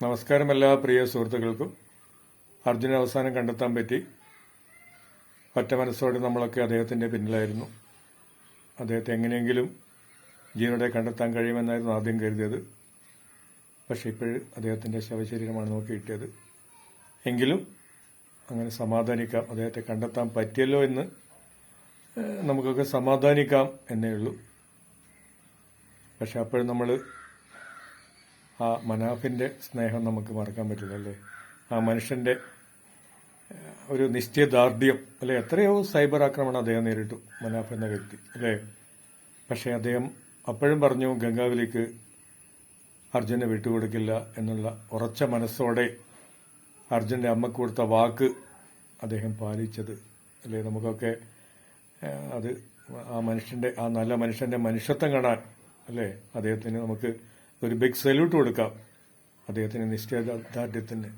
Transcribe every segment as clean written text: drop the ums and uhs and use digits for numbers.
നമസ്കാരം എല്ലാ പ്രിയ സുഹൃത്തുക്കൾക്കും. അർജുന അവസാനം കണ്ടെത്താൻ പറ്റി. ഒറ്റ മനസ്സോടെ നമ്മളൊക്കെ അദ്ദേഹത്തിന്റെ പിന്നിലായിരുന്നു. അദ്ദേഹത്തെ എങ്ങനെയെങ്കിലും ജീവനോടെ കണ്ടെത്താൻ കഴിയുമെന്നായിരുന്നു ആദ്യം കരുതിയത്. പക്ഷെ ഇപ്പോഴും അദ്ദേഹത്തിന്റെ ശവശരീരമാണ് നമുക്ക് കിട്ടിയത്. എങ്കിലും അങ്ങനെ സമാധാനിക്കാം, അദ്ദേഹത്തെ കണ്ടെത്താൻ പറ്റിയല്ലോ എന്ന് നമുക്കൊക്കെ സമാധാനിക്കാം എന്നേ ഉള്ളൂ. പക്ഷെ അപ്പോഴും നമ്മൾ ആ മനാഫിന്റെ സ്നേഹം നമുക്ക് മറക്കാൻ പറ്റില്ലല്ലേ. ആ മനുഷ്യന്റെ ഒരു നിശ്ചയദാർഢ്യം അല്ലെ. എത്രയോ സൈബർ ആക്രമണം അദ്ദേഹം നേരിട്ടു, മനാഫ് എന്ന വ്യക്തി അല്ലേ. പക്ഷെ അദ്ദേഹം അപ്പോഴും പറഞ്ഞു ഗംഗാവിലേക്ക് അർജുനെ വിട്ടുകൊടുക്കില്ല എന്നുള്ള ഉറച്ച മനസ്സോടെ അർജുന്റെ അമ്മക്ക് കൊടുത്ത വാക്ക് അദ്ദേഹം പാലിച്ചത് അല്ലേ. നമുക്കൊക്കെ അത് ആ നല്ല മനുഷ്യന്റെ മനുഷ്യത്വം കാണാൻ അല്ലേ അദ്ദേഹത്തിന് നമുക്ക് ഒരു ബിഗ് സല്യൂട്ട് കൊടുക്കാം. അദ്ദേഹത്തിന് നിശ്ചയദാർഢ്യത്തിന്,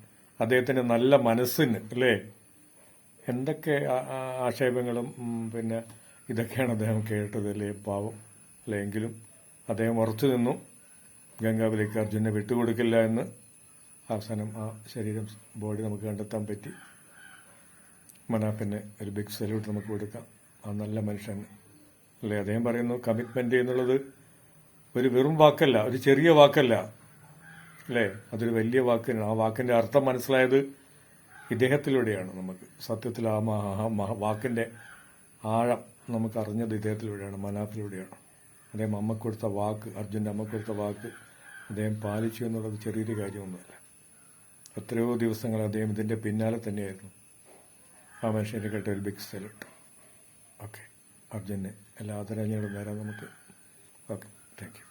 അദ്ദേഹത്തിന്റെ നല്ല മനസ്സിന് അല്ലേ. എന്തൊക്കെ ആക്ഷേപങ്ങളും പിന്നെ ഇതൊക്കെയാണ് അദ്ദേഹം കേട്ടത് അല്ലേ, പാവം അല്ലേ. എങ്കിലും അദ്ദേഹം ഉറച്ചു നിന്നു, ഗംഗാവിലേക്ക് അർജുനെ വിട്ടുകൊടുക്കില്ല എന്ന്. അവസാനം ആ ബോഡി നമുക്ക് കണ്ടെത്താൻ പറ്റി. മനാഫിന് ഒരു ബിഗ് സല്യൂട്ട് നമുക്ക് കൊടുക്കാം, ആ നല്ല മനുഷ്യന് അല്ലേ. അദ്ദേഹം പറയുന്നു കമ്മിറ്റ്മെന്റ് എന്നുള്ളത് ഒരു വെറും വാക്കല്ല, ഒരു ചെറിയ വാക്കല്ല അല്ലേ, അതൊരു വലിയ വാക്കിനാണ്. ആ വാക്കിന്റെ അർത്ഥം മനസ്സിലായത് ഇദ്ദേഹത്തിലൂടെയാണ്. നമുക്ക് സത്യത്തിൽ ആ വാക്കിന്റെ ആഴം നമുക്ക് അറിഞ്ഞത് ഇദ്ദേഹത്തിലൂടെയാണ്, മനാഫിലൂടെയാണ്. അദ്ദേഹം അമ്മക്ക് കൊടുത്ത വാക്ക്, അർജുന്റെ അമ്മക്ക് കൊടുത്ത വാക്ക് അദ്ദേഹം പാലിച്ചു എന്നുള്ളത് ചെറിയൊരു കാര്യമൊന്നുമല്ല. എത്രയോ ദിവസങ്ങൾ അദ്ദേഹം ഇതിന്റെ പിന്നാലെ തന്നെയായിരുന്നു. ആ മനുഷ്യനെ കേട്ട ഒരു ബിഗ് സല്യൂട്ട്. ഓക്കെ, അർജുനെ എല്ലാ ആദരാഞ്ജലികളും നേരം നമുക്ക്. Okay, thank you.